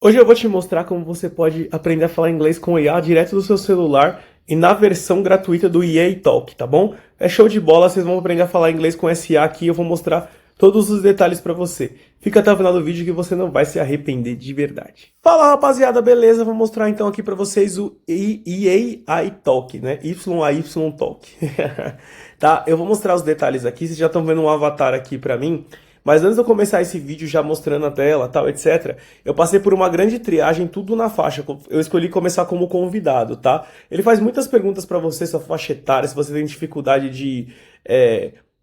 Hoje eu vou te mostrar como você pode aprender a falar inglês com IA direto do seu celular e na versão gratuita do EA Talk, tá bom? É show de bola, vocês vão aprender a falar inglês com SA aqui, eu vou mostrar todos os detalhes pra você. Fica até o final do vídeo que você não vai se arrepender de verdade. Fala rapaziada, beleza? Vou mostrar então aqui pra vocês o EA Talk, né? YAY Talk. Tá? Eu vou mostrar os detalhes aqui, vocês já estão vendo um avatar aqui pra mim. Mas antes de eu começar esse vídeo já mostrando a tela, tal, etc., eu passei por uma grande triagem, tudo na faixa. Eu escolhi começar como convidado, tá? Ele faz muitas perguntas pra você, sua faixa etária, se você tem dificuldade de...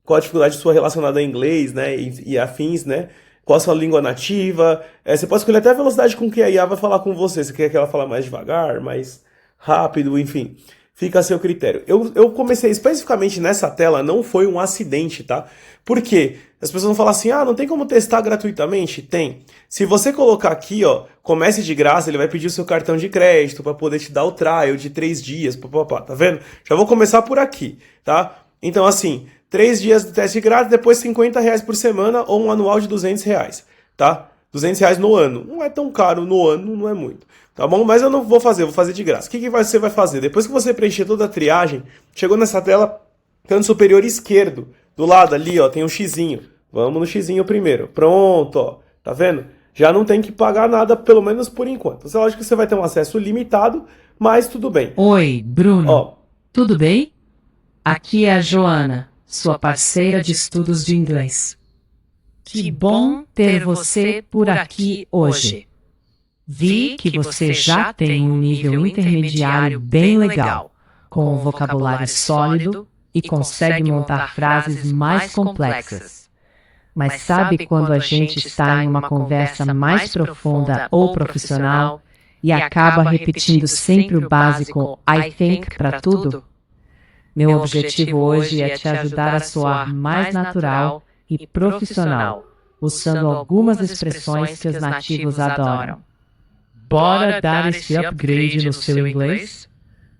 qual a dificuldade sua relacionada a inglês, né, e afins, né? Qual a sua língua nativa. Você pode escolher até a velocidade com que a IA vai falar com você. Você quer que ela fale mais devagar, mais rápido, enfim. Fica a seu critério. Eu comecei especificamente nessa tela, não foi um acidente, tá? Por quê? As pessoas vão falar assim, não tem como testar gratuitamente? Tem. Se você colocar aqui, ó, comece de graça, ele vai pedir o seu cartão de crédito para poder te dar o trial de 3 dias, papapá, tá vendo? Já vou começar por aqui, tá? Então, assim, 3 dias de teste grátis, depois R$ 50 por semana ou um anual de R$ 200, tá? R$ 200 no ano. Não é tão caro no ano, não é muito. Tá bom? Mas eu não vou fazer, vou fazer de graça. O que você vai fazer? Depois que você preencher toda a triagem, chegou nessa tela, canto superior esquerdo, do lado ali, ó, tem um xizinho. Vamos no xizinho primeiro. Pronto, ó. Tá vendo? Já não tem que pagar nada, pelo menos por enquanto. É lógico que você vai ter um acesso limitado, mas tudo bem. Oi, Bruno. Ó, Tudo bem? Aqui é a Joana, sua parceira de estudos de inglês. Que bom ter você por aqui hoje. Vi que você já tem um nível intermediário bem legal, com um vocabulário sólido e consegue montar frases mais complexas. Mas sabe quando a gente está em uma conversa mais profunda ou profissional e acaba repetindo sempre o básico I think para tudo? Meu objetivo hoje é te ajudar a soar mais natural e profissional, usando algumas expressões que os nativos adoram. Bora dar esse upgrade no seu inglês?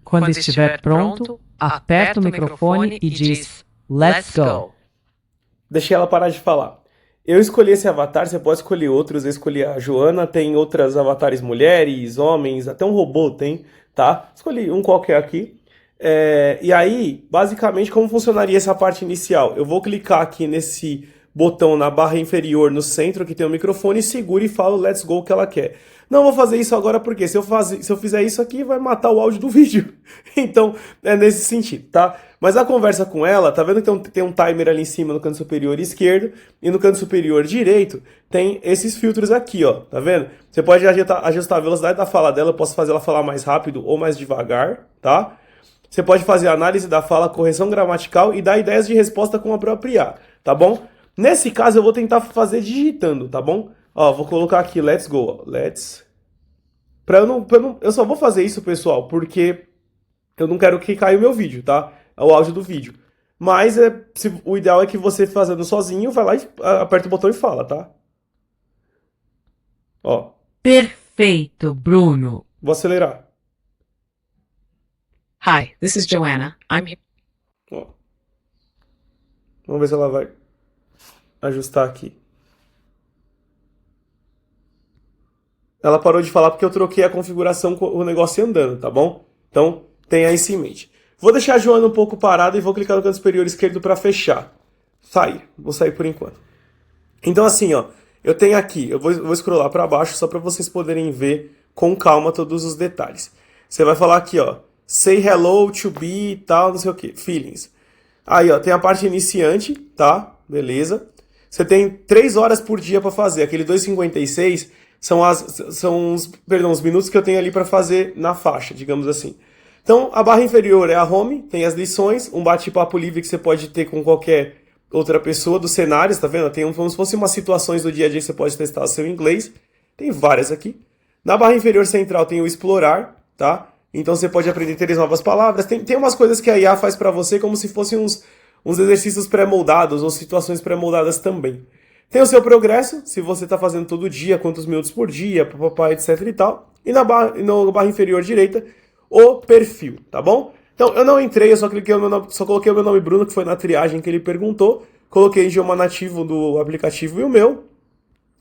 Quando estiver pronto, aperta o microfone e diz Let's go! deixei ela parar de falar. Eu escolhi esse avatar, você pode escolher outros. Eu escolhi a Joana, tem outras avatares mulheres, homens, até um robô tem, tá? Escolhi um qualquer aqui. E aí, basicamente, como funcionaria essa parte inicial? Eu vou clicar aqui nesse botão na barra inferior no centro que tem o microfone, seguro e falo Let's Go que ela quer. Não vou fazer isso agora porque se eu fizer isso aqui vai matar o áudio do vídeo. Então, é nesse sentido, tá? Mas a conversa com ela, tá vendo que tem um timer ali em cima no canto superior esquerdo e no canto superior direito tem esses filtros aqui, ó, tá vendo? Você pode ajustar a velocidade da fala dela, eu posso fazer ela falar mais rápido ou mais devagar, tá? Você pode fazer a análise da fala, correção gramatical e dar ideias de resposta com a própria IA, tá bom? Nesse caso eu vou tentar fazer digitando, tá bom? Ó, vou colocar aqui let's go, ó, let's. Eu só vou fazer isso, pessoal, porque eu não quero que caia o meu vídeo, tá? O áudio do vídeo. Mas o ideal é que você fazendo sozinho, vai lá e aperta o botão e fala, tá? Ó, Perfeito, Bruno. vou acelerar. Hi, this is Joanna. I'm here. Ó. Vamos ver se ela vai ajustar aqui. Ela parou de falar porque eu troquei a configuração com o negócio andando, tá bom? Então, tenha isso em mente. Vou deixar a Joana um pouco parada e vou clicar no canto superior esquerdo para fechar. Sair. Vou sair por enquanto. Então, assim, ó. Eu tenho aqui, eu vou scrollar para baixo só para vocês poderem ver com calma todos os detalhes. Você vai falar aqui, ó. Say hello to be e tal, não sei o que. Feelings. Aí, ó, tem a parte iniciante, tá? Beleza. Você tem 3 horas por dia para fazer. Aquele 2,56 são os minutos que eu tenho ali para fazer na faixa, digamos assim. Então, a barra inferior é a home, tem as lições, um bate-papo livre que você pode ter com qualquer outra pessoa dos cenários, tá vendo? Tem como se fossem umas situações do dia a dia que você pode testar o seu inglês. Tem várias aqui. Na barra inferior central tem o explorar, tá? Então você pode aprender 3 novas palavras. Tem umas coisas que a IA faz para você como se fossem uns exercícios pré-moldados ou situações pré-moldadas também. Tem o seu progresso, se você está fazendo todo dia, quantos minutos por dia, papapá, etc e tal. E na barra inferior direita, o perfil, tá bom? Então, eu não entrei, eu só coloquei o meu nome Bruno, que foi na triagem que ele perguntou. Coloquei o idioma nativo do aplicativo e o meu.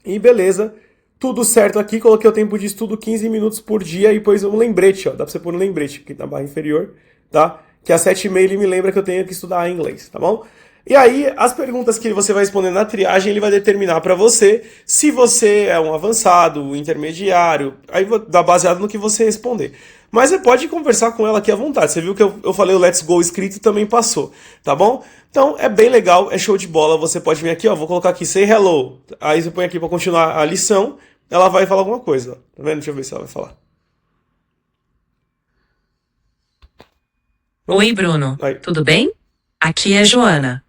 E beleza. tudo certo aqui, coloquei o tempo de estudo 15 minutos por dia e pôs um lembrete, ó, dá pra você pôr um lembrete aqui na barra inferior, tá? Que às 7h30 ele me lembra que eu tenho que estudar inglês, tá bom? E aí, as perguntas que você vai responder na triagem, ele vai determinar para você se você é um avançado, um intermediário, aí dá baseado no que você responder. Mas você pode conversar com ela aqui à vontade. Você viu que eu falei o Let's Go escrito também passou, tá bom? Então, é bem legal, é show de bola. Você pode vir aqui, ó, vou colocar aqui Say Hello. Aí você põe aqui para continuar a lição, ela vai falar alguma coisa, ó. Tá vendo? Deixa eu ver se ela vai falar. Oi, Bruno. Aí. Tudo bem? Aqui é Joana.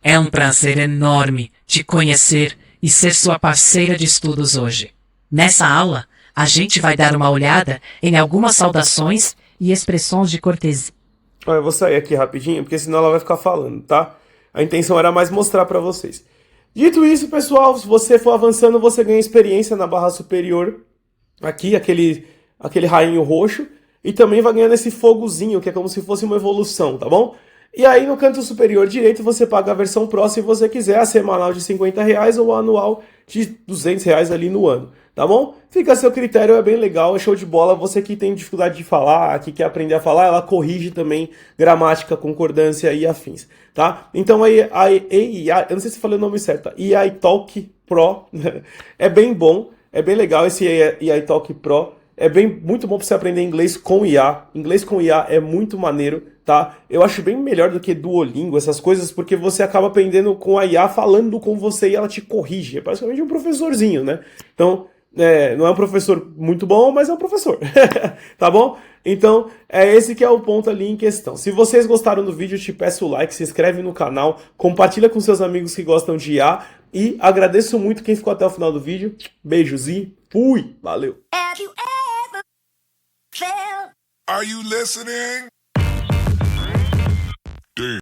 É um prazer enorme te conhecer e ser sua parceira de estudos hoje. Nessa aula, a gente vai dar uma olhada em algumas saudações e expressões de cortesia. Ó, eu vou sair aqui rapidinho, porque senão ela vai ficar falando, tá? A intenção era mais mostrar pra vocês. Dito isso, pessoal, se você for avançando, você ganha experiência na barra superior. Aqui, aquele rainho roxo. E também vai ganhando esse fogozinho, que é como se fosse uma evolução, tá bom? E aí no canto superior direito você paga a versão Pro se você quiser, a semanal de R$50 ou a anual de R$200 ali no ano, tá bom? Fica a seu critério, é bem legal, é show de bola. Você que tem dificuldade de falar, que quer aprender a falar, ela corrige também gramática, concordância e afins, tá? Então aí, eu não sei se falei o nome certo, tá? iTalk Pro é bem bom, é bem legal esse iTalk Pro. É muito bom para você aprender inglês com IA. Inglês com IA é muito maneiro, tá? Eu acho bem melhor do que Duolingo, essas coisas, porque você acaba aprendendo com a IA falando com você e ela te corrige. É praticamente um professorzinho, né? Então, não é um professor muito bom, mas é um professor, tá bom? Então, é esse que é o ponto ali em questão. Se vocês gostaram do vídeo, eu te peço o like, se inscreve no canal, compartilha com seus amigos que gostam de IA e agradeço muito quem ficou até o final do vídeo. Beijos e fui! Valeu! Are you listening?